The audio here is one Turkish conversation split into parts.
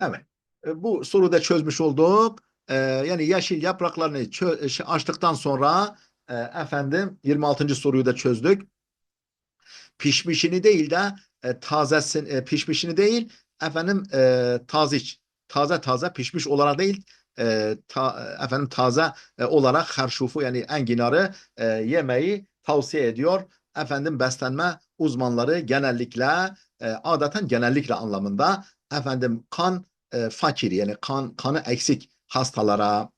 Evet. Bu soruda çözmüş olduk. Yani yeşil yapraklarını açtıktan sonra efendim 26. soruyu da çözdük. Pişmişini değil de pişmişini değil efendim taze taze pişmiş olarak değil efendim taze olarak harşufu yani enginarı yemeyi tavsiye ediyor. Efendim beslenme uzmanları genellikle adeten genellikle anlamında efendim fakir yani kanı eksik hastalara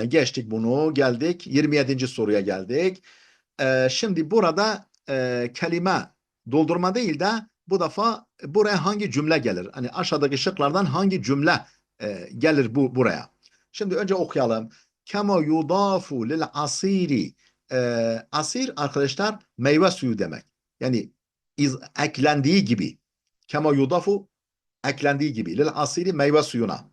geçtik bunu geldik 27. soruya geldik. Şimdi burada kelime doldurma değil de bu defa buraya hangi cümle gelir? Hani aşağıdaki şıklardan hangi cümle gelir buraya? Şimdi önce okuyalım. Kema yudafu lil asiri. Asir arkadaşlar meyve suyu demek. Yani eklendiği gibi. Kema yudafu eklendiği gibi. Lil asiri meyve suyuna.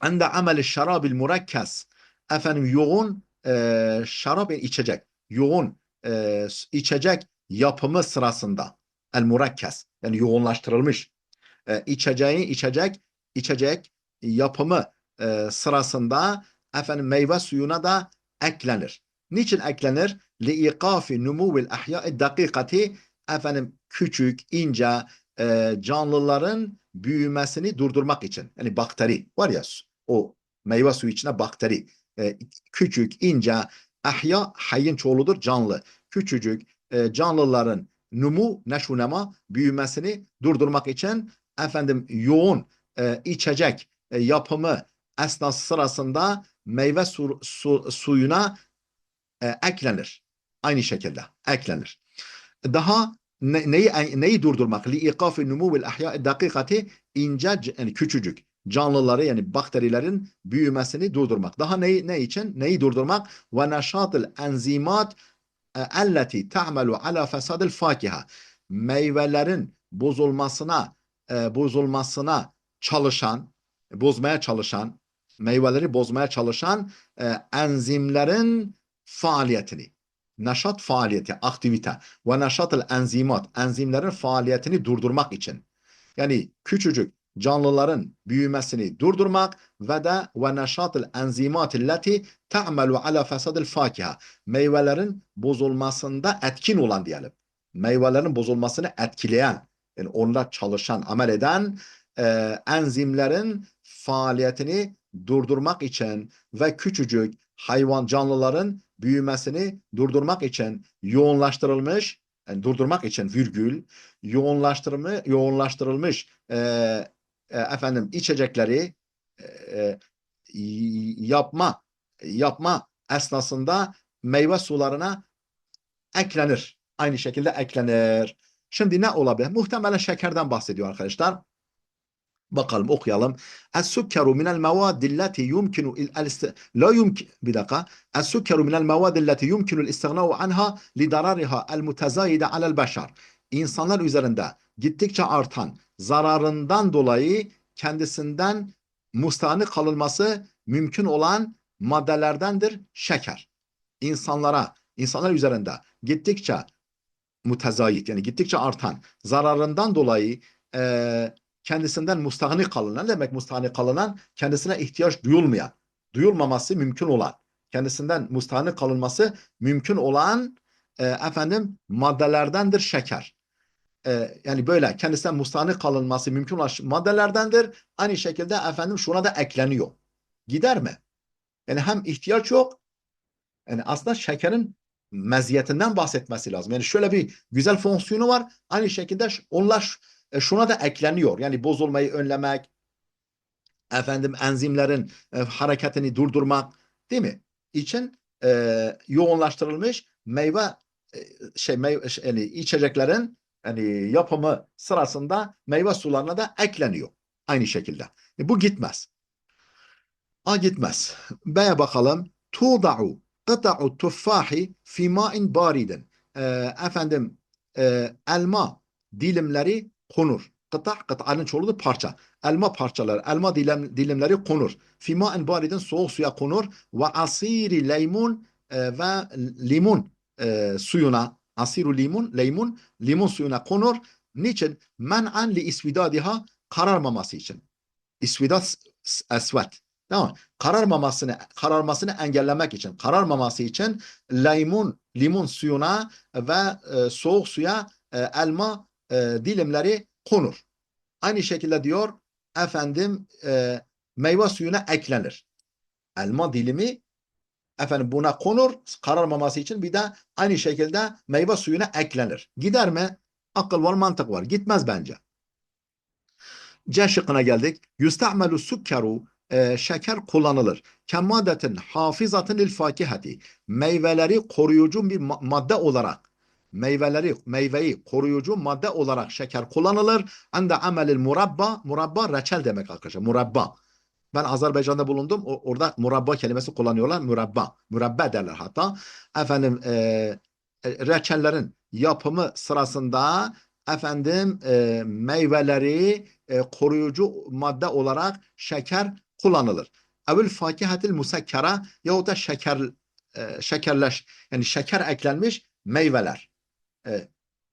Ende amel şarabil murakkes. Efendim yoğun şarap içecek. Yoğun içecek yapımı sırasında. El murakkes. Yani yoğunlaştırılmış. İçecek yapımı sırasında efendim meyve suyuna da eklenir. Niçin eklenir? Liikafi numuvil ahya'id dakikati efendim küçük, ince canlıların büyümesini durdurmak için. Yani bakteri var ya o meyve suyu içine bakteri. Küçük, ince ahya hayın çoğuludur canlı. Küçücük canlıların neşunema büyümesini durdurmak için efendim yoğun içecek yapımı esnası sırasında meyve suyuna eklenir. Aynı şekilde eklenir. Daha neyi durdurmak? Liikafi numuvil ahya'i dakikati ince yani küçücük canlıları yani bakterilerin büyümesini durdurmak. Daha ne için? Neyi durdurmak? Ve neşatil enzimat elleti ta'melu ala fesadil fakiha. Meyvelerin bozulmasına çalışan, bozmaya çalışan, meyveleri bozmaya çalışan enzimlerin faaliyetini. Naşat faaliyeti, aktivite ve naşatul enzimat, enzimlerin faaliyetini durdurmak için. Yani küçücük canlıların büyümesini durdurmak ve neşatul enzimat illeti ta'melu ala fesadil fakiha. Meyvelerin bozulmasında etkin olan diyelim. Meyvelerin bozulmasını etkileyen, yani onda çalışan, amel eden enzimlerin faaliyetini durdurmak için ve küçücük hayvan canlıların büyümesini durdurmak için yoğunlaştırılmış, yani durdurmak için virgül yoğunlaştırılmış efendim içecekleri e, yapma yapma esnasında meyve sularına eklenir. Aynı şekilde eklenir. Şimdi ne olabilir? Muhtemelen şekerden bahsediyor arkadaşlar. Bakalım okuyalım. Es-sukkeru minel mevadilleti yumkinu la yumkin bir dakika. Es-sukkeru minel mevadilleti yumkinu istighna'u anha li darariha el-mutezayide alel beşer. İnsanlar üzerinde gittikçe artan zararından dolayı kendisinden mustağni kalınması mümkün olan maddelerdendir şeker. İnsanlar üzerinde gittikçe mutezayit yani gittikçe artan zararından dolayı kendisinden mustahni kalınan, ne demek mustahni kalınan? Kendisine ihtiyaç duyulmaması mümkün olan, kendisinden mustahni kalınması mümkün olan efendim maddelerdendir şeker. Yani böyle kendisinden mustahni kalınması mümkün olan maddelerdendir. Aynı şekilde efendim şuna da ekleniyor. Gider mi? Yani hem ihtiyaç yok, yani aslında şekerin meziyetinden bahsetmesi lazım. Yani şöyle bir güzel fonksiyonu var. Aynı şekilde onlar şuna da ekleniyor. Yani bozulmayı önlemek, efendim enzimlerin hareketini durdurmak, değil mi? İçin yoğunlaştırılmış yani içeceklerin yani yapımı sırasında meyve sularına da ekleniyor. Aynı şekilde. Bu gitmez. A gitmez. B'ye bakalım. Tuda'u kıta'u tuffahi fi ma'in baridin. Efendim elma dilimleri konur. Kıta'nın çoğuludur parça. Elma parçaları, dilimleri konur. Fi ma'in baridin soğuk suya konur. Ve asiri leymun ve limon suyuna limon suyuna konur. Niçin? Men'an li isvidadiha, kararmaması için. İsvidat esvet. Tamam. Kararmasını engellemek için, kararmaması için limon suyuna ve soğuk suya elma dilimleri konur. Aynı şekilde diyor efendim meyve suyuna eklenir. Elma dilimi efendim buna konur kararmaması için, bir de aynı şekilde meyve suyuna eklenir. Gider mi? Akıl var, mantık var. Gitmez bence. C şıkkına geldik. Yüste'melu sukkeru, şeker kullanılır. Kemmadetin hafizatın lil fakihati, meyveleri koruyucu bir madde olarak, meyveyi koruyucu madde olarak şeker kullanılır. Ande amelil murabba reçel demek arkadaşlar. Murabba. Ben Azerbaycan'da bulundum. Orada murabba kelimesi kullanıyorlar. Murabba derler hatta. Efendim reçellerin yapımı sırasında efendim meyveleri koruyucu madde olarak şeker kullanılır. Evül fakihatil musekkara, yahut da şekerleş, yani şeker eklenmiş meyveler.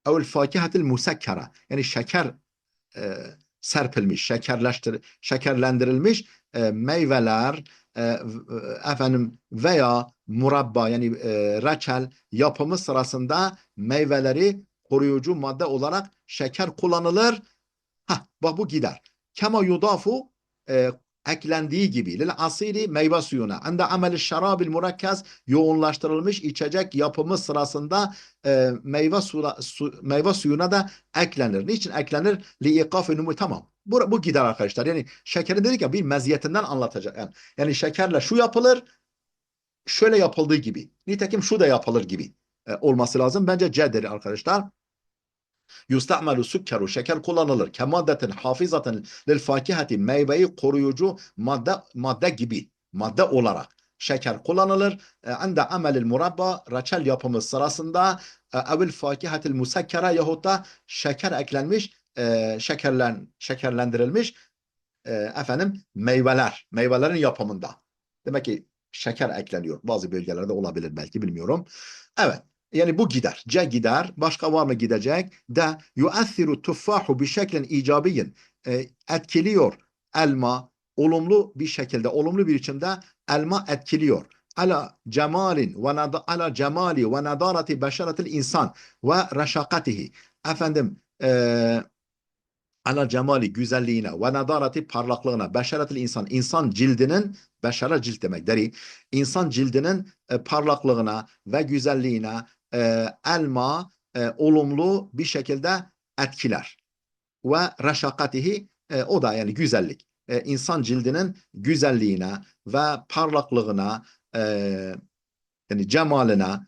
Evül fakihatil musekkara, yani şeker e, serpilmiş, şekerlendirilmiş meyveler efendim veya murabba, yani reçel yapımı sırasında meyveleri koruyucu madde olarak şeker kullanılır. Bak bu gider. Kema yudafu, eklendiği gibi lil asili, meyve suyuna. Ende ameli şarabil murakkez, yoğunlaştırılmış içecek yapımı sırasında meyve suyuna da eklenir. Niçin eklenir? Li ikafi numu, tamam. Bu gider arkadaşlar. Yani şekerin dedik ya, bir meziyetinden anlatacak. Yani şekerle şu yapılır, şöyle yapıldığı gibi. Nitekim şu da yapılır gibi olması lazım. Bence C'dir arkadaşlar. Yusta'melu sükkeru, şeker kullanılır. Kemaddetin hafizatin lil fakihati, meyveyi koruyucu madde gibi, madde olarak şeker kullanılır. Ende amelil murabba, reçel yapımı sırasında evil fakihatil musekkera, yahut da şeker eklenmiş, şekerlendirilmiş efendim meyvelerin yapımında. Demek ki şeker ekleniyor. Bazı bölgelerde olabilir belki, bilmiyorum. Evet. Yani bu gider. C gider. Başka var mı gidecek? D. Yu'athiru tuffahu bi şeklin icabiyyin. Etkiliyor elma olumlu bir şekilde, olumlu bir biçimde elma etkiliyor. Ala cemali ve nadarati beşeretil insan ve reşakatihi. Efendim ala cemali, güzelliğine, ve nadarati, parlaklığına, beşeretil insan, insan cildinin, beşere cilt demek, deri, insan cildinin parlaklığına ve güzelliğine elma olumlu bir şekilde etkiler. Ve reşakatihi, o da yani güzellik. İnsan cildinin güzelliğine ve parlaklığına, yani cemaline,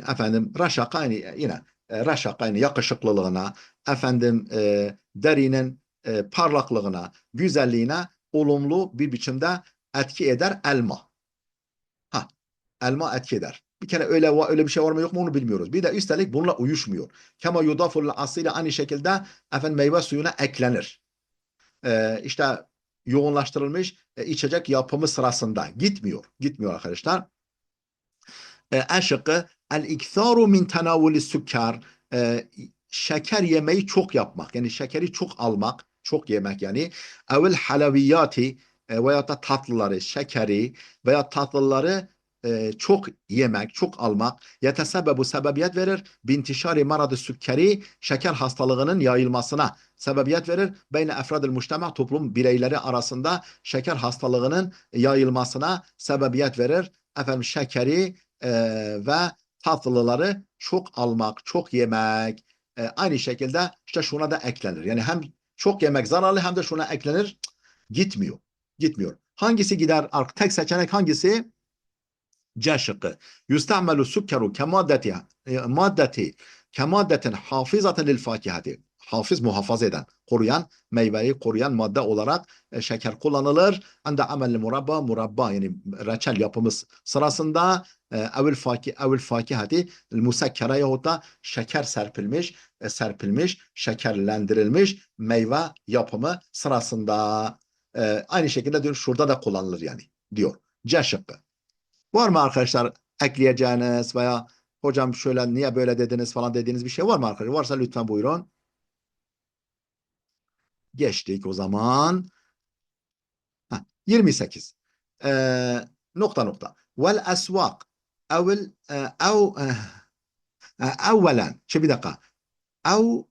efendim reşaka, yani yine reşaka, yani yakışıklılığına, efendim derinin parlaklığına, güzelliğine olumlu bir biçimde etki eder elma. Ha, elma etki eder. Bir kere öyle bir şey var mı yok mu onu bilmiyoruz. Bir de üstelik bununla uyuşmuyor. Kema yudaful asile, aynı şekilde efendim meyve suyuna eklenir. İşte yoğunlaştırılmış içecek yapımı sırasında gitmiyor. Gitmiyor arkadaşlar. E şıkkı el-iktharu min tenavuli sükkar, şeker yemeği çok yapmak, yani şekeri çok almak, çok yemek yani. Evvel halaviyati, veya da tatlıları, şekeri veya tatlıları çok yemek, çok almak yetesebbebu, sebebiyet verir. Bintişari maradı sükkeri, şeker hastalığının yayılmasına sebebiyet verir. Beyne efradil mujtema, toplum bireyleri arasında şeker hastalığının yayılmasına sebebiyet verir. Efendim şekeri ve tatlıları çok almak, çok yemek. Aynı şekilde işte şuna da eklenir. Yani hem çok yemek zararlı, hem de şuna eklenir. Gitmiyor. Gitmiyor. Hangisi gider? Tek seçenek hangisi? C şıkkı. Yüstemelu sükkeru maddeti kemaddetin hafizaten lil fakihati. Hafız, muhafaza eden, koruyan, meyveyi koruyan madde olarak şeker kullanılır. Ande amelli murabba, yani reçel yapımız sırasında evil fakihati musekkere, yahut da şeker serpilmiş, şekerlendirilmiş meyve yapımı sırasında. Aynı şekilde diyor, şurada da kullanılır yani diyor. C şıkkı. Var mı arkadaşlar ekleyeceğiniz veya hocam şöyle niye böyle dediniz falan dediğiniz bir şey var mı arkadaşlar? Varsa lütfen buyurun. Geçtik o zaman. 28. Nokta nokta. Vel esvak evvel evvelen. Bir dakika. Ev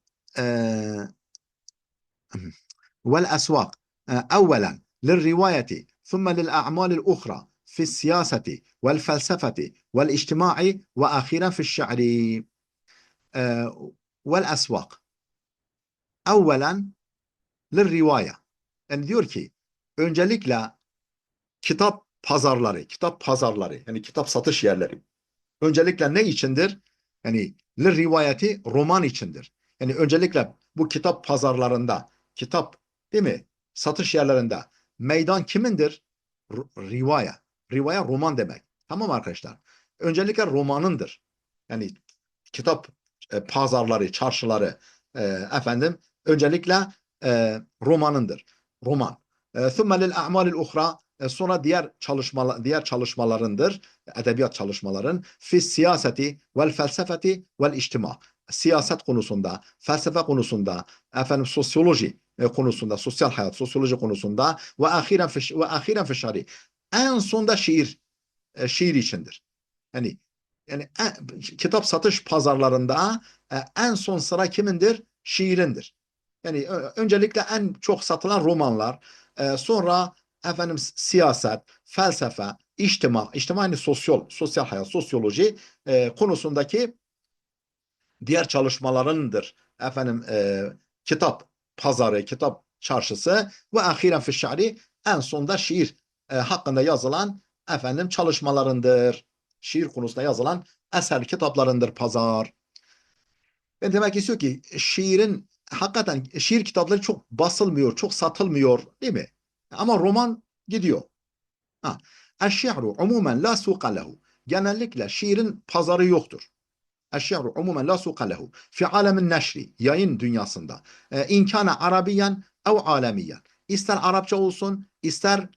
والأسواق أولا للرواية ثم للأعمال الأخرى في السياسة والفلسفة والاجتماع وأخيرا في الشعر والأسواق أولا للرواية. Yani diyor ki öncelikle kitap pazarları yani kitap satış yerleri. Öncelikle ne içindir? Yani rivayeti roman içindir. Yani öncelikle bu kitap pazarlarında, kitap değil mi? Satış yerlerinde meydan kimindir? Rivaya. Rivaya roman demek. Tamam arkadaşlar. Öncelikle romanındır. Yani kitap pazarları, çarşıları efendim öncelikle romanındır. Roman. ثُمَّ لِلْاَعْمَالِ الْاُخْرَى Sonra diğer çalışmalarındır. Edebiyat çalışmaların fi siyaseti vel felsefeti vel içtima. Siyaset konusunda, felsefe konusunda, efendim sosyoloji konusunda, sosyal hayat, sosyoloji konusunda ve ahiren fi şari. En sonda şiir içindir. Yani kitap satış pazarlarında en son sıra kimindir? Şiirindir. Yani öncelikle en çok satılan romanlar, sonra efendim siyaset, felsefe, içtima yani sosyal hayat, sosyoloji konusundaki diğer çalışmalarındır. Efendim kitap pazarı, kitap çarşısı ve ahiren fi şiiri en sonda şiir hakkında yazılan efendim çalışmalarındır. Şiir konusunda yazılan eser kitaplarındır pazar. Ben demek istiyor ki hakikaten şiir kitapları çok basılmıyor, çok satılmıyor değil mi? Ama roman gidiyor. Ha. Eşşi'ru umumen la suqa lehu. Genellikle şiirin pazarı yoktur. Eşşi'ru umumen la suqa lehu. Fi alemin neşri. Yayın dünyasında. İnkâne arabiyen ev alemiyen. İster Arapça olsun, ister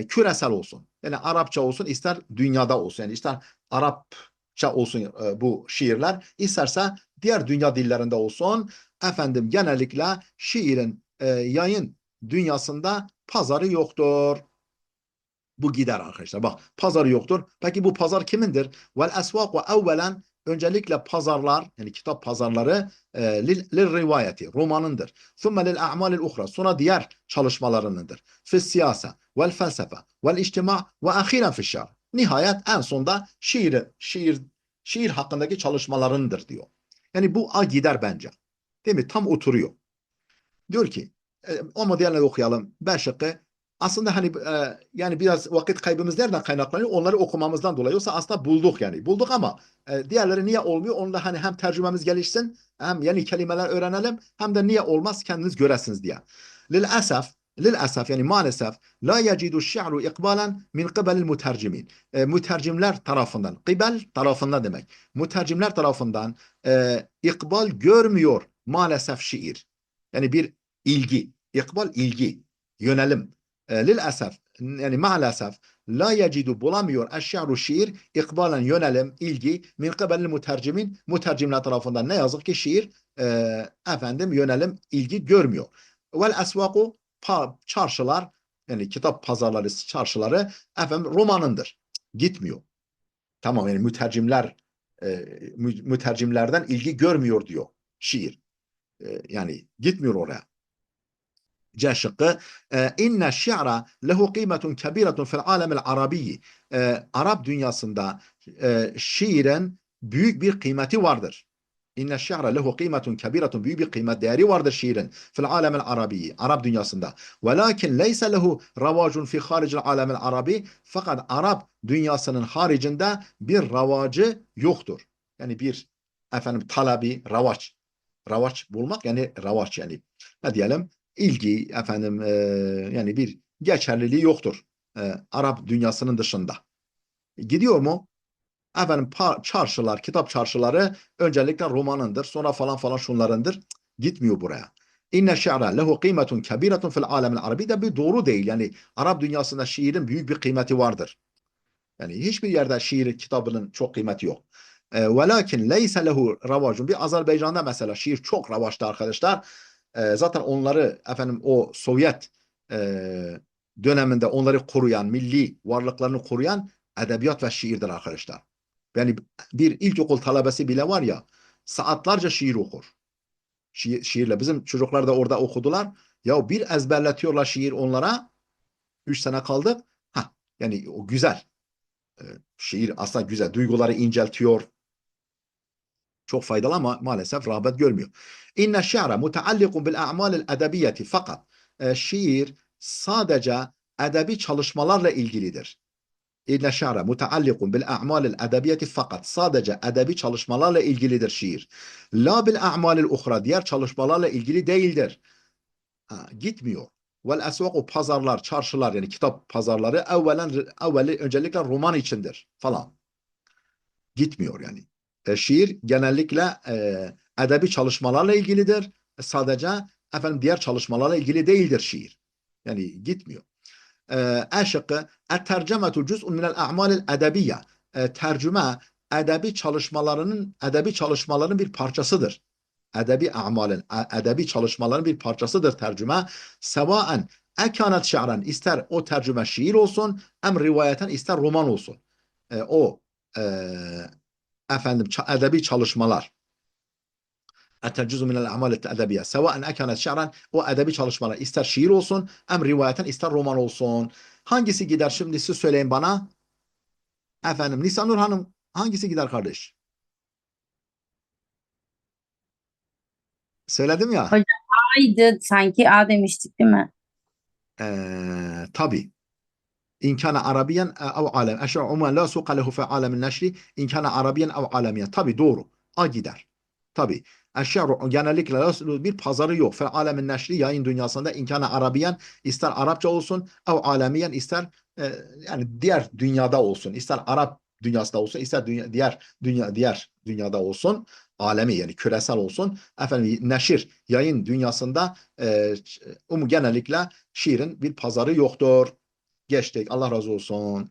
küresel olsun. Yani Arapça olsun, ister dünyada olsun. Yani ister Arapça olsun bu şiirler, isterse diğer dünya dillerinde olsun. Efendim genellikle şiirin yayın dünyasında pazarı yoktur. Bu gider arkadaşlar. Bak pazarı yoktur. Peki bu pazar kimindir? Vel esvaku evvelen öncelikle pazarlar yani kitap pazarları lil rivayeti romanındır. Thumme lil a'malil uhra sonra diğer çalışmalarınındır. Fis siyasa vel felsefe vel içtima ve ahiren fiş şiir. Nihayet en sonda şiir hakkındaki çalışmalarındır diyor. Yani bu gider bence. Değil mi? Tam oturuyor. Diyor ki ama diğerleri okuyalım. Ben şıkkı. Aslında hani yani biraz vakit kaybımız nereden kaynaklanıyor? Onları okumamızdan dolayı. Yoksa aslında bulduk yani. Bulduk ama diğerleri niye olmuyor? Onu da hani hem tercümemiz gelişsin, hem yeni kelimeler öğrenelim, hem de niye olmaz kendiniz göresiniz diye. Lil'asaf yani maalesef la yecidu şi'ru ikbalen min kıbelil mutercimin. Mütercimler tarafından, kıbel tarafından demek. Mütercimler tarafından ikbal görmüyor maalesef şiir. Yani bir ilgi, ikbal ilgi, yönelim. Lil'asaf yani maalesef la yecidu bulamıyor eşşi'ru şiir ikbalen yönelim, ilgi min kıbelil mutercimin mutercimler tarafından ne yazık ki şiir efendim yönelim, ilgi görmüyor. Vel esvaku çarşılar yani kitap pazarları, çarşıları efendim romanındır. Gitmiyor. Tamam yani mütercimlerden ilgi görmüyor diyor şiir. Yani gitmiyor oraya. C şıkkı inne şi'ra lehu kıymetun kebiretun fil alemil arabiyyi. Arap dünyasında şiirin büyük bir kıymeti vardır. İnne şi'ra lehu kıymetun kebiretun büyük bir kıymet değeri vardır şiirin fil alemil arabiyyi. Arap dünyasında. Velakin leyse lehu ravacun fi haricil alemil arabi. Fakat Arap dünyasının haricinde bir ravacı yoktur. Yani bir efendim talebi, ravaç bulmak yani ravaç yani. Ne diyelim? İlgi efendim yani bir geçerliliği yoktur Arap dünyasının dışında. Gidiyor mu? Efendim çarşılar, kitap çarşıları öncelikle romanındır. Sonra falan falan şunlarındır. Gitmiyor buraya. İnne şi'ra lehu kıymetun kebiretun fil alemil arabi de bir doğru değil. Yani Arap dünyasında şiirin büyük bir kıymeti vardır. Yani hiçbir yerde şiir kitabının çok kıymeti yok. Velakin leyse lehu ravacun. Bir Azerbaycan'da mesela şiir çok ravaşta arkadaşlar. zaten onları efendim o Sovyet e, döneminde onları koruyan, milli varlıklarını koruyan edebiyat ve şiirdir arkadaşlar. Yani bir ilkokul talebesi bile var ya, saatlerce şiir okur. Şiirle. Bizim çocuklar da orada okudular. Ya bir ezberletiyorlar şiir onlara. 3 sene kaldık. Ha, yani o güzel. Ee, Şiir aslında güzel. Duyguları inceltiyor. Çok faydalı ama maalesef rağbet görmüyor. İnne şi're muteallikun bil a'malil edebiyeti, fakat şiir sadece edebi çalışmalarla ilgilidir. İnne şi're muteallikun bil a'malil edebiyeti, fakat sadece edebi çalışmalarla ilgilidir şiir. La bil a'malil uhra, diğer çalışmalarla ilgili değildir. Ha, gitmiyor. Vel esvaku, pazarlar, çarşılar, yani kitap pazarları evveli öncelikle roman içindir falan. Gitmiyor yani. Şiir genellikle edebi çalışmalarla ilgilidir. Sadece efendim diğer çalışmalarla ilgili değildir şiir. Yani gitmiyor. E şıkkı et-tercemetu cüz'un minel a'malil edebiyye. Tercüme edebi çalışmaların bir parçasıdır. Edebi çalışmaların bir parçasıdır tercüme. Sevaen ekanet şi'ren, ister o tercüme şiir olsun, em rivayeten, ister roman olsun. O e, efendim edebi çalışmalar. Etecüzü minel a'mal edebiyye. Sevaen ekanet şi'ren, o edebi çalışmalar ister şiir olsun, em rivayeten, ister roman olsun. Hangisi gider şimdi siz söyleyin bana. Efendim Nisanur Hanım, hangisi gider kardeş? Söyledim ya. Hocam A'ydı sanki, A demiştik değil mi? Tabii. إن كان عربيا أو عالم أشعر عموما لا سوق له في عالم النشر إن كان عربيا أو عالميا. Tabii doğru. A gider. Tabii. Eşşeru genellikle bir pazarı yok. Fe alemin neşri, yayın dünyasında, inkana arabiyen, ister Arapça olsun, ev alemiyen, ister yani diğer dünyada olsun. İster Arap dünyasında olsun, ister diğer dünyada olsun. Alemi, yani küresel olsun. Efendim neşir, yayın dünyasında genellikle şiirin bir pazarı yoktur. Geçtik. Allah razı olsun.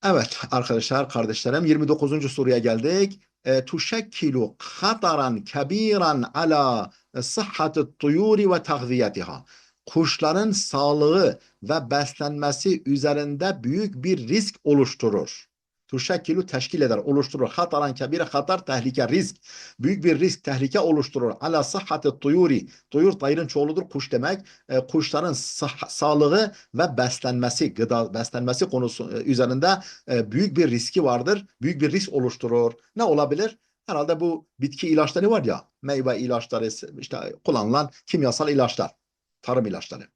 Evet arkadaşlar, kardeşlerim, 29. soruya geldik. Tuşekkilu hataran kebiran ala sıhhati tuyuri ve tağziyetiha. Kuşların sağlığı ve beslenmesi üzerinde büyük bir risk oluşturur. Tuşekkilu teşkil eder, oluşturur. Hataran kebire, hatar, tehlike, risk. Büyük bir risk, tehlike oluşturur. Ala sıhhati tuyuri. Tuyur tayırın çoğuludur, kuş demek. Kuşların sağlığı ve beslenmesi, gıda beslenmesi konusu üzerinde büyük bir riski vardır. Büyük bir risk oluşturur. Ne olabilir? Herhalde bu bitki ilaçları var ya, meyve ilaçları, işte kullanılan kimyasal ilaçlar, tarım ilaçları.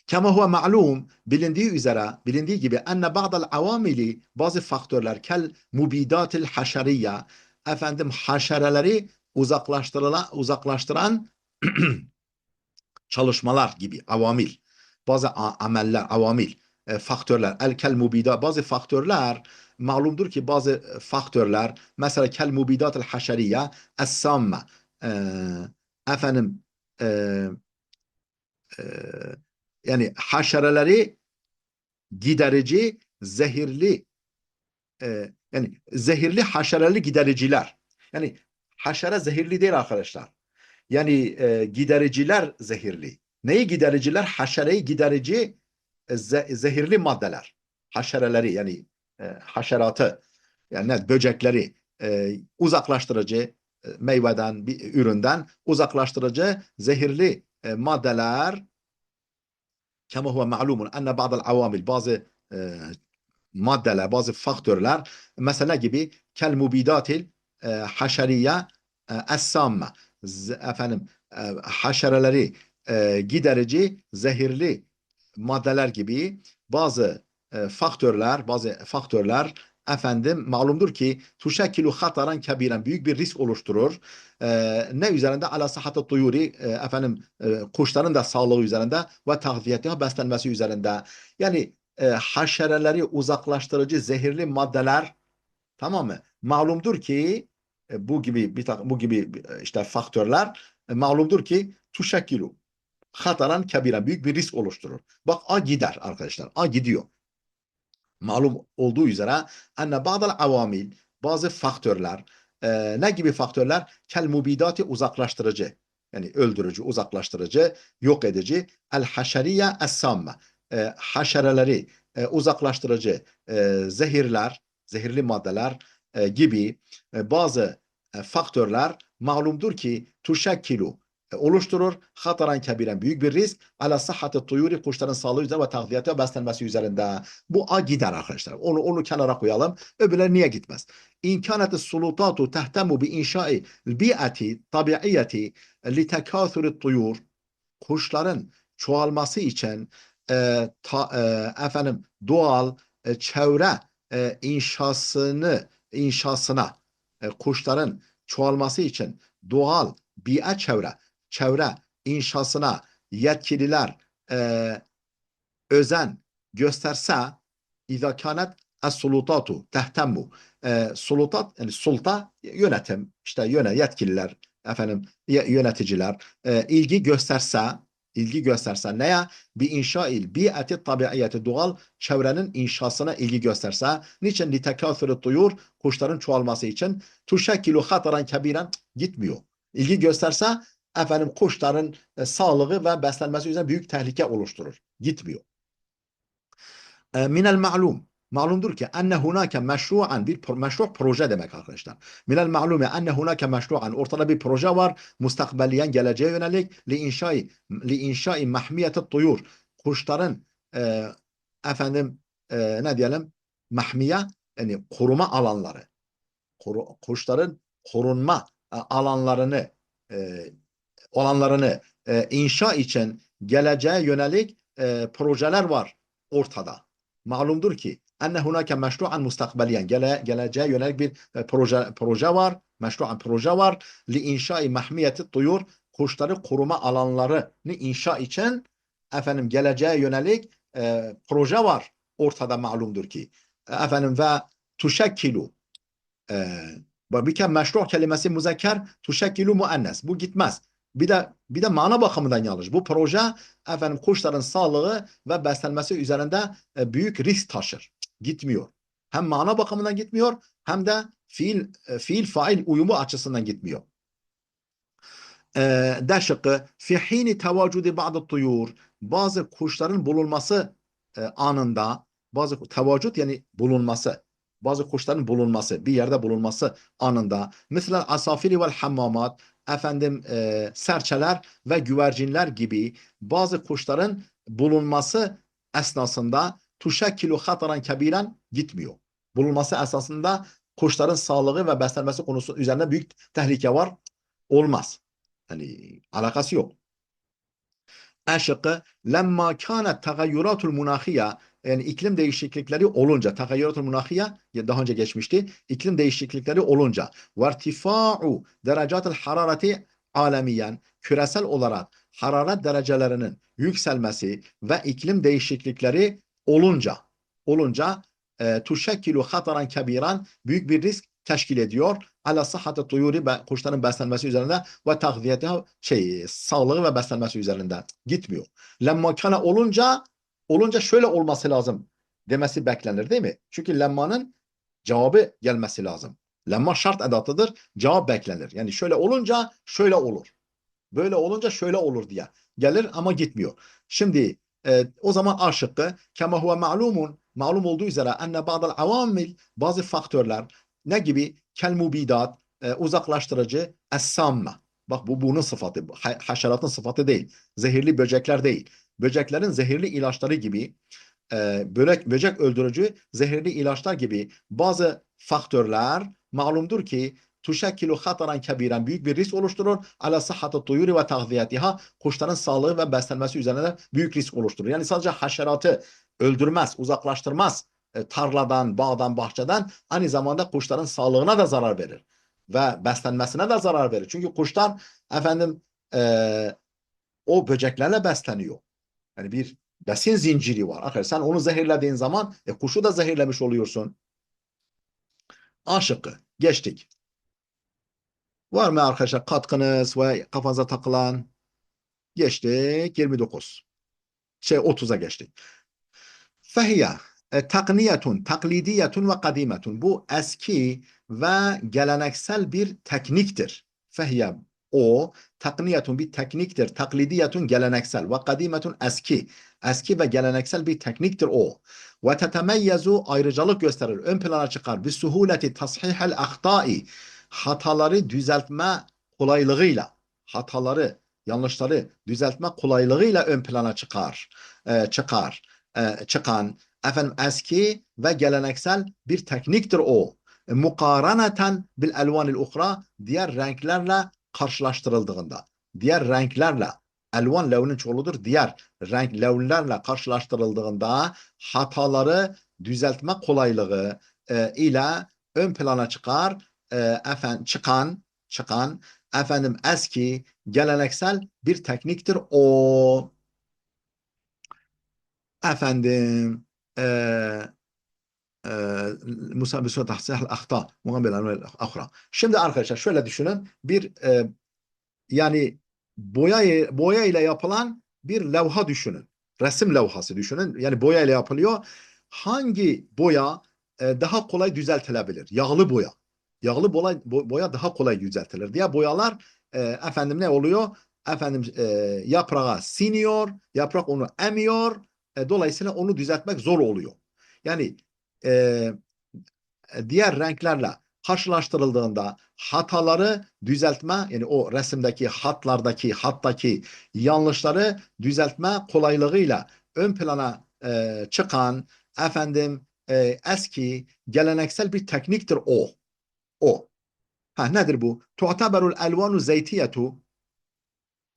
Kema huve ma'lum, bilindiği gibi, enne ba'dal avamili, bazı faktörler, kel mubidatil haşeriye, efendim haşereleri uzaklaştıran çalışmalar gibi, avamil, bazı ameller, avamil, faktörler, el kel mubida, bazı faktörler, malumdur ki bazı faktörler, mesela kel mubidatul haşeriye es-samme, e, efendim e, e, yani haşereleri giderici, zehirli, yani zehirli haşereli gidericiler. Yani haşere zehirli değil arkadaşlar. Yani gidericiler zehirli. Neyi gidericiler? Haşereyi giderici zehirli maddeler. Haşereleri, yani haşeratı, yani böcekleri uzaklaştırıcı, meyveden, bir üründen uzaklaştırıcı zehirli maddeler. Kema huve ma'lumun enne ba'del avamil, bazı maddeler, bazı faktörler, mesela gibi kel mubidatil haşeriye es-samme, efendim haşereleri giderici zehirli maddeler gibi bazı faktörler efendim malumdur ki tuşekkilu hataran kebiren, büyük bir risk oluşturur. Ne üzerinde? Ala sıhhati tuyuri, efendim kuşların da sağlığı üzerinde, ve tağziyeti, beslenmesi üzerinde. Yani haşereleri uzaklaştırıcı zehirli maddeler, tamam mı? Malumdur ki bu gibi işte faktörler malumdur ki tuşekkilu hataran kebiren, büyük bir risk oluşturur. Bak A gider arkadaşlar. A gidiyor. Malum olduğu üzere enne ba'dal avamil, bazı faktörler, ne gibi faktörler? Kel mubidati, uzaklaştırıcı. Yani öldürücü, uzaklaştırıcı, yok edici. El haşeriye es-samme. Haşereleri uzaklaştırıcı zehirler, zehirli maddeler gibi bazı faktörler malumdur ki tuşekkilu oluşturur. Hataran kebiren büyük bir risk. Ala sıhhati tuyuri kuşların sağlığı üzerinde ve takviyeti ve beslenmesi üzerinde. Bu A gider arkadaşlar. Onu kenara koyalım. Öbürleri niye gitmez? İmkaneti sulutatu tehtemu bi inşai bi'ati tabiiyeti li tekâthürü tuyur. Kuşların çoğalması için doğal çevre inşasına kuşların çoğalması için doğal biye çevre inşasına yetkililer e, özen gösterse İzâ kânet es-sulutatu tehtemmu sulutat yani sulta yönetim işte yetkililer yöneticiler ilgi gösterse neye? Bir inşail bi'ati tabiiyeti doğal çevrenin inşasına ilgi gösterse niçin li tekâthürü tuyur kuşların çoğalması için tuşekkilu hataran kebiren gitmiyor. İlgi gösterse kuşların sağlığı ve beslenmesi üzerine büyük tehlike oluşturur. Gitmiyor. Minel ma'lum. Malumdur ki enne hunake meşru'an bir meşru proje demek arkadaşlar. Minel ma'lumi enne hunake meşru'an ortada bir proje var. Mustakbeliyen geleceğe yönelik li inşai mahmiyeti tuyur. Kuşların e, efendim ne diyelim mahmiye yani koruma alanları. Kuşların korunma alanlarını e, inşa için geleceğe yönelik projeler var ortada. Malumdur ki enne hunake meşru'an mustakbeliyen geleceğe yönelik bir proje var. Meşru'an proje var. Li inşai mahmiyeti tuyur kuşları koruma alanlarını inşa için geleceğe yönelik proje var. Ortada malumdur ki ve tuşekkilu bir kere meşru kelimesi müzekker tuşekkilu muennes. Bu gitmez. Bir de mana bakımından yanlış. Bu proje kuşların sağlığı ve beslenmesi üzerinde büyük risk taşır. Gitmiyor. Hem mana bakımından gitmiyor hem de fiil fail uyumu açısından gitmiyor. D şıkkı fi hini tevacudi ba'd tuyur bazı kuşların bulunması anında bazı tevacud yani bulunması bazı kuşların bulunması bir yerde bulunması anında mesela asafiri vel hammamat serçeler ve güvercinler gibi bazı kuşların bulunması esnasında tuşekkilu hataran kebiren gitmiyor. Bulunması esasında kuşların sağlığı ve beslenmesi konusu üzerinde büyük tehlike var. Olmaz. Yani alakası yok. E şıkkı lemma kânet tagayyuratul munahiye yani iklim değişiklikleri olunca tagayyuratul munahiye daha önce geçmişti. İklim değişiklikleri olunca ve irtifa'u derecatul harareti alemiyen küresel olarak hararet derecelerinin yükselmesi ve iklim değişiklikleri olunca tuşekkilu hataran kebiran büyük bir risk teşkil ediyor. Ala sıhhati tuyuri kuşların beslenmesi üzerinde ve takviyeti sağlığı ve beslenmesi üzerinde gitmiyor. Lemma kana olunca şöyle olması lazım demesi beklenir değil mi? Çünkü lemmanın cevabı gelmesi lazım. Lemma şart edatıdır. Cevap beklenir. Yani şöyle olunca şöyle olur. Böyle olunca şöyle olur diye gelir ama gitmiyor. Şimdi o zaman A şıkkı kema huve malum olduğu üzere enne ba'dal avamil bazı faktörler ne gibi? Kel mubidat uzaklaştırıcı es-samme. Bak bu bunun sıfatı. Haşeratın sıfatı değil. Zehirli böcekler değil. Böceklerin zehirli ilaçları gibi böcek öldürücü zehirli ilaçlar gibi bazı faktörler malumdur ki tuşekkilu hataran kebiren büyük bir risk oluşturur. Ala sıhhatı tuyuri ve tağziyetiha kuşların sağlığı ve beslenmesi üzerine büyük risk oluşturur. Yani sadece haşeratı öldürmez, uzaklaştırmaz tarladan, bağdan, bahçeden aynı zamanda kuşların sağlığına da zarar verir. Ve beslenmesine de zarar verir. Çünkü kuşlar o böceklerle besleniyor. Yani bir besin zinciri var. Arkadaşlar sen onu zehirlediğin zaman kuşu da zehirlemiş oluyorsun. A şıkkı. Geçtik. Var mı arkadaşlar katkınız ve kafanıza takılan? Geçtik 29. 30'a geçtik. Fehiye takniyetun, taklidiyetun ve kadimetun. Bu eski ve geleneksel bir tekniktir. Fehiye O takniyetun bir tekniktir. Taklidiyetun geleneksel ve kadimetun eski. Eski ve geleneksel bir tekniktir o. Ve tetemeyyezu ayrıcalık gösterir. Ön plana çıkar. Bir suhuleti tashihel ahtai. Hataları düzeltme kolaylığıyla. Hataları, yanlışları düzeltme kolaylığıyla ön plana çıkar. Çıkan efendim eski ve geleneksel bir tekniktir o. Mukaraneten bil elvanil uhra diğer renklerle karşılaştırıldığında, diğer renklerle, elvan levnin çoğuludur, diğer renk levnlerle karşılaştırıldığında hataları düzeltme kolaylığı ile ön plana çıkar, çıkan efendim eski geleneksel bir tekniktir o. Efendim musabbesu tahsih al-ahta mukabil al-ahra. Şimdi arkadaşlar şöyle düşünün. Bir yani boya ile yapılan bir levha düşünün. Resim levhası düşünün. Yani boya ile yapılıyor. Hangi boya daha kolay düzeltilebilir? Yağlı boya. Yağlı boya daha kolay düzeltilir. Diğer boyalar efendim ne oluyor? Efendim yaprağa siniyor. Yaprak onu emiyor. Dolayısıyla onu düzeltmek zor oluyor. Yani e, diğer renklerle karşılaştırıldığında hataları düzeltme yani o resimdeki hattaki yanlışları düzeltme kolaylığıyla ön plana çıkan efendim eski geleneksel bir tekniktir o. O. Ha, nedir bu? Tu'taberul elvanu zeytiyetu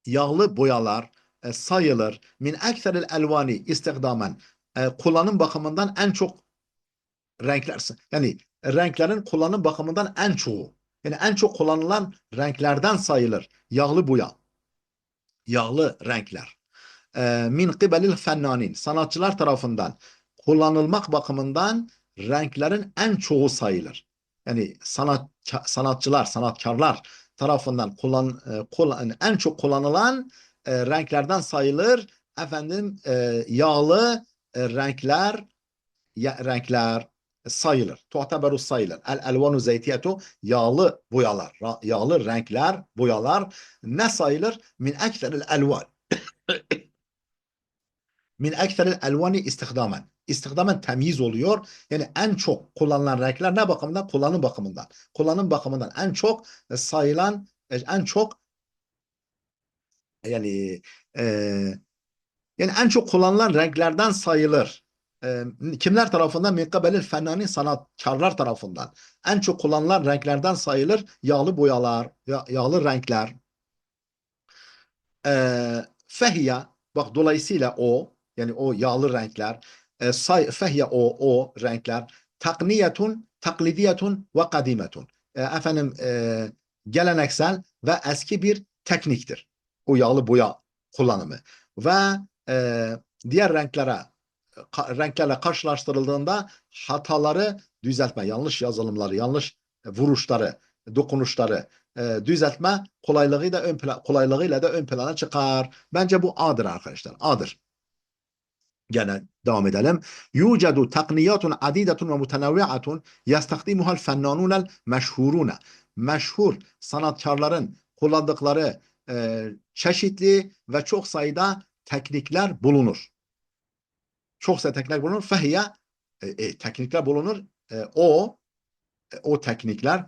yağlı boyalar sayılır. Min ekseril elvani istigdamen kullanım bakımından en çok renkler yani renklerin kullanım bakımından en çoğu yani en çok kullanılan renklerden sayılır yağlı boya yağlı renkler min kibelil fennanin sanatçılar tarafından kullanılmak bakımından renklerin en çoğu sayılır yani sanatkarlar tarafından en çok kullanılan renklerden sayılır efendim yağlı renkler sayılır. Tu'taberu sayılır. El elvanu zeytiyetu yağlı boyalar, yağlı renkler, boyalar ne sayılır? Min ekseril elvan. Min ekseril elvani istihdamen. İstihdamen temyiz oluyor. Yani en çok kullanılan renkler ne bakımından? Kullanım bakımından. Kullanım bakımından en çok sayılan, en çok yani e, yani en çok kullanılan renklerden sayılır. Kimler tarafından? Mikabelil fennani sanatkarlar tarafından. En çok kullanılan renklerden sayılır. Yağlı boyalar, yağlı renkler. Fehye, bak dolayısıyla o, yani o yağlı renkler, fehye o renkler, takniyetun, taklidiyetun ve kadimetun. Efendim, geleneksel ve eski bir tekniktir. O yağlı boya kullanımı. Ve e, diğer renklerle karşılaştırıldığında hataları düzeltme, yanlış yazılımları, yanlış vuruşları, dokunuşları düzeltme kolaylığıyla da ön plana çıkar. Bence bu A'dır arkadaşlar. A'dır. Gene devam edelim. Yucedu takniyatun adidetun ve mutenavvi'atun yastakdimuhal fennanunel meşhurune. Meşhur sanatkarların kullandıkları çeşitli ve çok sayıda teknikler bulunur. Çok sayıda teknikler bulunur. Fehiye teknikler bulunur. O teknikler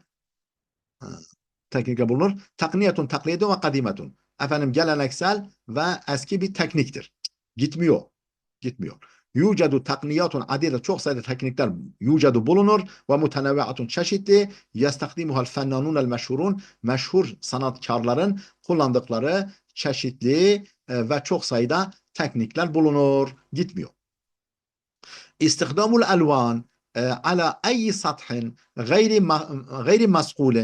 teknikler bulunur. Takniyetun, taklidun ve kadimetun. Efendim geleneksel ve eski bir tekniktir. Gitmiyor. Gitmiyor. Yucedu takniyatun adide çok sayıda teknikler yucedu bulunur ve mutenevviatun çeşitli yestakdimuhal fennanunel meşhurun meşhur sanatkarların kullandıkları çeşitli ve çok sayıda teknikler bulunur. Gitmiyor. استخدام الألوان على أي سطح غير مسقول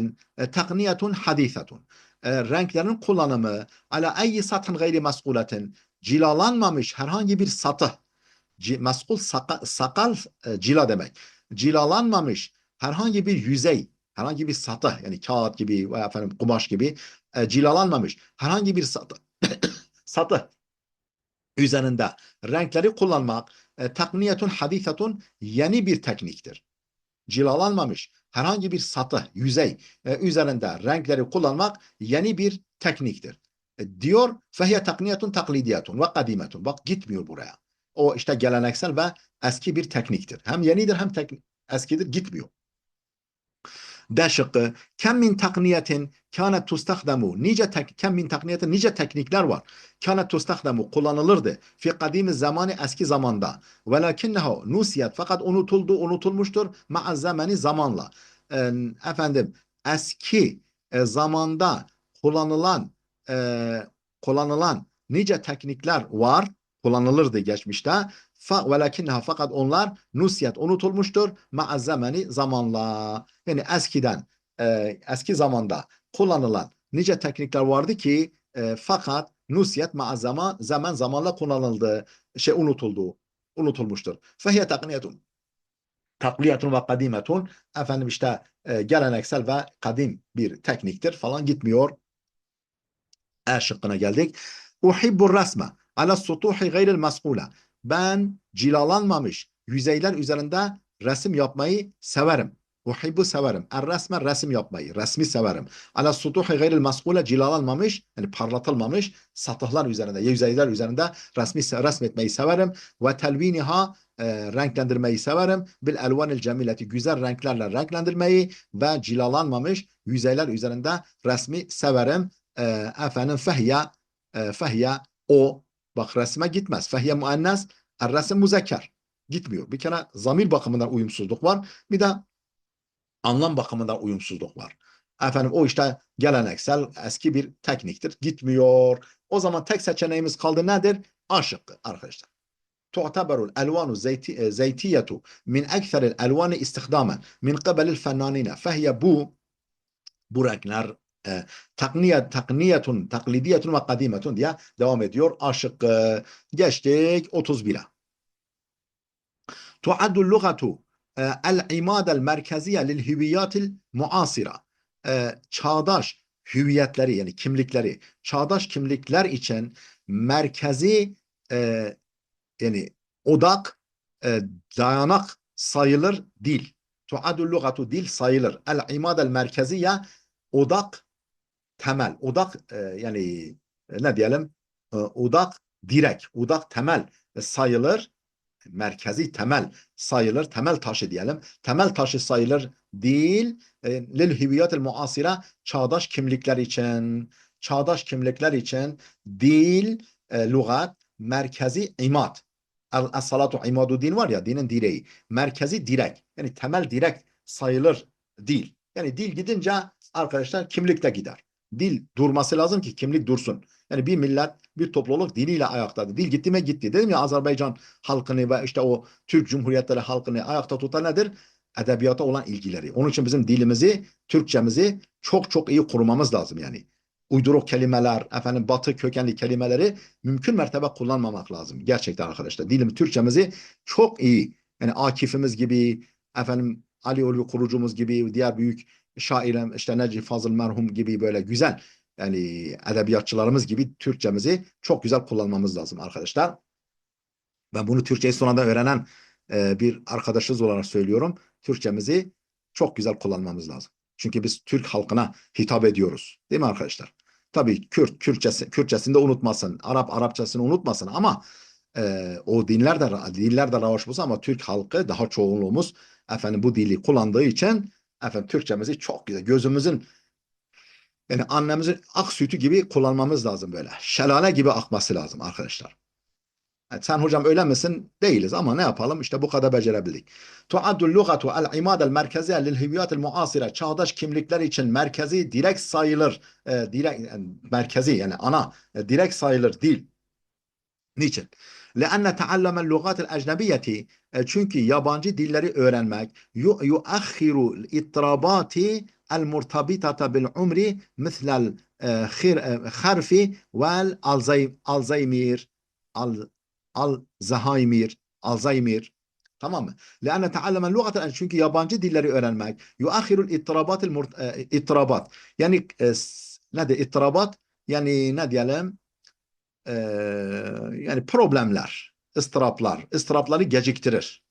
تقنية حديثة. Renklerin kullanımı ala ayyi satın gayri maskuletin cilalanmamış herhangi bir satıh maskul sakal cila demek. Cilalanmamış herhangi bir yüzey, herhangi bir satıh yani kağıt gibi veya efendim kumaş gibi cilalanmamış herhangi bir satıh üzerinde renkleri kullanmak takniyetun hadithatun yeni bir tekniktir. Cilalanmamış herhangi bir satı, yüzey üzerinde renkleri kullanmak yeni bir tekniktir. Diyor fehiye takniyetun taklidiyetun ve kadimetun. Bak gitmiyor buraya. O işte geleneksel ve eski bir tekniktir. Hem yenidir hem eskidir, gitmiyor. D şıkkı. Kem min takniyetin kânet tustahdamu. Kem min takniyetin nice teknikler var. Kânet tustahdamu kullanılırdı. Fi kadimi zamanı eski zamanda. Velakinnehu nusiyet fakat unutulmuştur. Ma'a zamani zamanla. Efendim eski zamanda kullanılan e, kullanılan nice teknikler var. Kullanılırdı geçmişte. Velakinneha fakat onlar nusiyet unutulmuştur. Ma'a zamani zamanla. Yani eski zamanda kullanılan nice teknikler vardı ki fakat nusiyet ma'a zamanla kullanıldı. Unutulmuştur. Fehiye takliyetun ve kadimetun. Efendim işte geleneksel ve kadim bir tekniktir falan, gitmiyor. E şıkkına geldik. Uhibbur resme ala sutuhi gayril mas'ula. Ben cilalanmamış yüzeyler üzerinde resim yapmayı severim. Uhibbu severim. Er-resme resim yapmayı. Resmi severim. Ala sutuhi gayril mas'ula cilalanmamış, yani parlatılmamış satıhlar üzerinde, yüzeyler üzerinde resmetmeyi severim. Ve telviniha renklendirmeyi severim. Bil elvanil cemileti güzel renklerle renklendirmeyi ve cilalanmamış yüzeyler üzerinde resmi severim. Efendim fehye o, bak resme gitmez. Fehye muannes, resim muzekker. Gitmiyor. Bir kere zamir bakımından uyumsuzluk var. Bir de anlam bakımından uyumsuzluk var. Efendim o işte geleneksel eski bir tekniktir. Gitmiyor. O zaman tek seçeneğimiz kaldı nedir? A şıkkı arkadaşlar. تعتبر الألوان الزيتية من أكثر الألوان استخداما من قبل الفنانين فهي bu renkler taklidiyetun ve kadimetun diye devam ediyor. Aşık geçtik 31'e. Tuaddul lugatu el-imad merkeziye lil hüviyatil muasira. Çağdaş hüviyetleri, yani kimlikleri, çağdaş kimlikler için merkezi yani odak, dayanak sayılır dil. Tuaddul lugatu dil sayılır. El-imad merkeziye odak, temel. Odak yani ne diyelim? Odak direk, odak temel sayılır. Merkezi temel sayılır. Temel taşı diyelim. Temel taşı sayılır değil. Lil hüviyatil muasira çağdaş kimlikler için. Çağdaş kimlikler için dil, lügat, merkezi imad. Es-salatu imadu din var ya, dinin direği. Merkezi direk. Yani temel direk sayılır dil. Yani dil gidince arkadaşlar kimlik de gider. Dil durması lazım ki kimlik dursun. Yani bir millet, bir topluluk diliyle ayaktadır. Dil gitti mi gitti. Dedim ya, Azerbaycan halkını ve işte o Türk Cumhuriyetleri halkını ayakta tutan nedir? Edebiyata olan ilgileri. Onun için bizim dilimizi, Türkçemizi çok çok iyi korumamız lazım yani. Uyduruk kelimeler, efendim batı kökenli kelimeleri mümkün mertebe kullanmamak lazım. Gerçekten arkadaşlar. Türkçemizi çok iyi. Yani Akif'imiz gibi, efendim Ali Ulvi kurucumuz gibi, diğer büyük şairim işte Necip Fazıl merhum gibi böyle güzel, yani edebiyatçılarımız gibi Türkçemizi çok güzel kullanmamız lazım arkadaşlar. Ben bunu Türkçeyi sonradan öğrenen bir arkadaşınız olarak söylüyorum. Türkçemizi çok güzel kullanmamız lazım. Çünkü biz Türk halkına hitap ediyoruz. Değil mi arkadaşlar? Tabii Kürtçesini de unutmasın. Arapçasını unutmasın ama o diller de ravaş bulsa ama Türk halkı daha çoğunluğumuz efendim bu dili kullandığı için efendim Türkçemizi çok güzel, gözümüzün, yani annemizin ak sütü gibi kullanmamız lazım böyle. Şelale gibi akması lazım arkadaşlar. Yani sen hocam öyle misin? Değiliz ama ne yapalım? İşte bu kadar becerebildik. Tuaddul lugatu el-imad merkeziye lil hüviyat muasire. Çağdaş kimlikler için merkezi direkt sayılır. Yani merkezi yani ana direkt sayılır dil. Niçin? لأن تعلم اللغات الأجنبية çünkü yabancı dilleri öğrenmek yuakhiru الاضطرابات المرتبطة بالعمر مثل الخرف والألزهايمر Alzheimer. Tamam mı? لأن تعلم اللغة çünkü yabancı dilleri öğrenmek yuakhiru الاضطرابات yani ne de اضطرابات yani ne diyelim, e, yani problemler, ıstırapları geciktirir.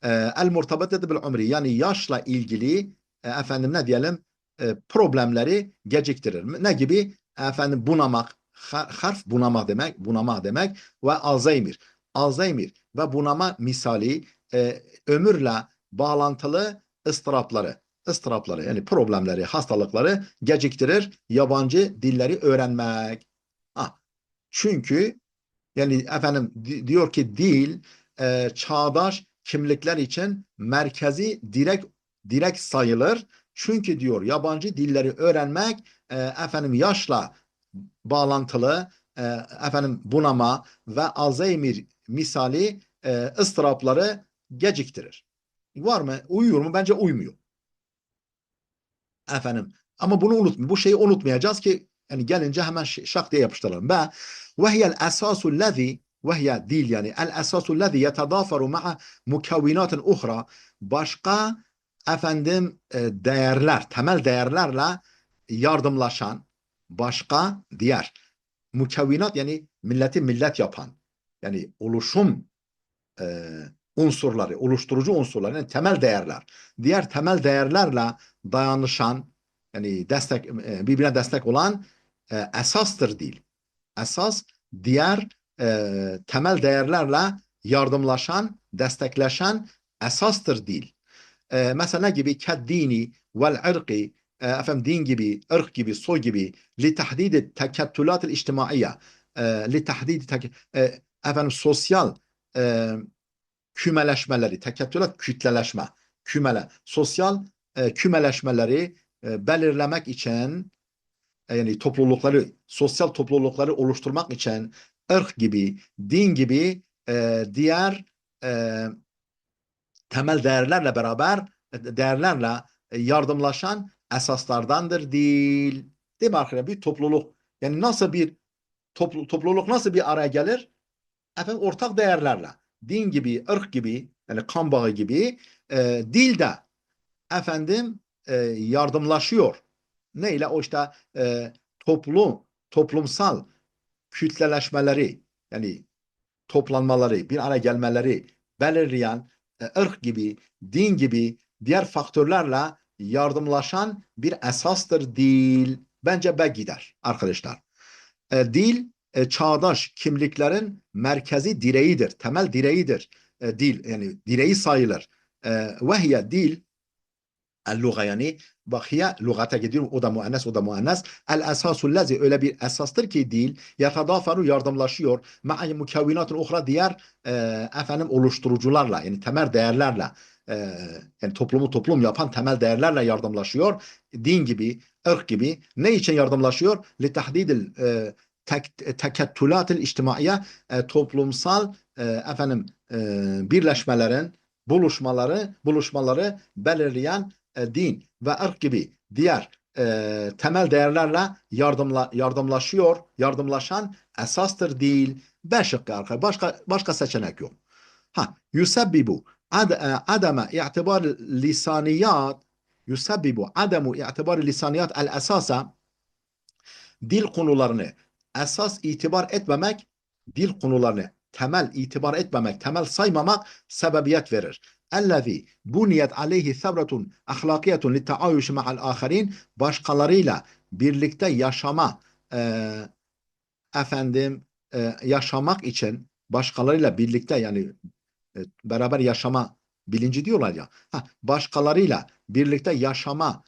El murtabeteti bil umri yani yaşla ilgili efendim ne diyelim problemleri geciktirir. Ne gibi? Efendim bunamak, harf bunama demek ve Alzheimer. Alzheimer ve bunama misali ömürle bağlantılı ıstırapları yani problemleri, hastalıkları geciktirir yabancı dilleri öğrenmek. Ha, çünkü yani efendim diyor ki dil çağdaş kimlikler için merkezi direkt sayılır. Çünkü diyor yabancı dilleri öğrenmek efendim yaşla bağlantılı efendim bunama ve Alzheimer misali ıstırapları geciktirir. Var mı? Uyuyor mu? Bence uymuyor. Efendim ama bunu unutmayın. Bu şeyi unutmayacağız ki yani gelince hemen şak diye yapıştıralım. Ve hiyel esasul lezi ve hiye dil yani el esasul lezi yetadafaru ma'a mukavvinatın uhra başka efendim değerler, temel değerlerle yardımlaşan başka diğer mukavvinat yani milleti millet yapan yani oluşum e, unsurları, oluşturucu unsurlar, yani temel değerler. Diğer temel değerlerle dayanışan, yani birbirine destek olan esastır dil. Esas diğer temel değerlerle yardımlaşan, destekleşen esastır dil. Mesela ne gibi? Keddini vel irqi efendim din gibi, ırk gibi, soy gibi li tahdidi tekettülatil içtimaiye li tahdidi efendim sosyal e, kümeleşmeleri, tekettülat kütleleşme, sosyal kümeleşmeleri belirlemek için yani sosyal toplulukları oluşturmak için ırk gibi, din gibi diğer e, temel değerlerle yardımlaşan esaslardandır değil. Değil mi arkadaşlar? Bir topluluk yani nasıl bir topluluk nasıl bir araya gelir? Efendim ortak değerlerle. Din gibi, ırk gibi, yani kan bağı gibi dil de efendim yardımlaşıyor. Neyle? O işte toplumsal kütleleşmeleri yani toplanmaları, bir araya gelmeleri belirleyen ırk gibi, din gibi diğer faktörlerle yardımlaşan bir esastır dil. Bence be gider arkadaşlar. Dil çağdaş kimliklerin merkezi direğidir, temel direğidir. Dil yani direği sayılır. Ve dil el-luga yani bak hiye lugata gidiyor o da muannes el esasul lezi öyle bir esastır ki dil yetadafaru yardımlaşıyor ma'a mukavvinatun uhra diğer efendim oluşturucularla yani temel değerlerle e, yani toplum yapan temel değerlerle yardımlaşıyor din gibi ırk gibi ne için yardımlaşıyor li tahdidil tekettülatil içtimaiye toplumsal efendim birleşmelerin buluşmaları belirleyen din ve ırk gibi diğer temel değerlerle yardımlaşan esastır değil. B şıkkı arkadaşlar. Başka seçenek yok. Yusebbibu ademe i'tibar lisaniyat yusebbibu ademu i'tibar lisaniyat el esasa dil konularını esas itibar etmemek, dil konularını temel itibar etmemek, temel saymamak sebebiyet verir. Ellezî buniyet aleyhi sabretun ahlakiyetun li taayyuş ma'al aherin başkalarıyla birlikte yaşama efendim yaşamak için başkalarıyla birlikte yani beraber yaşama bilinci diyorlar ya. Başkalarıyla birlikte yaşama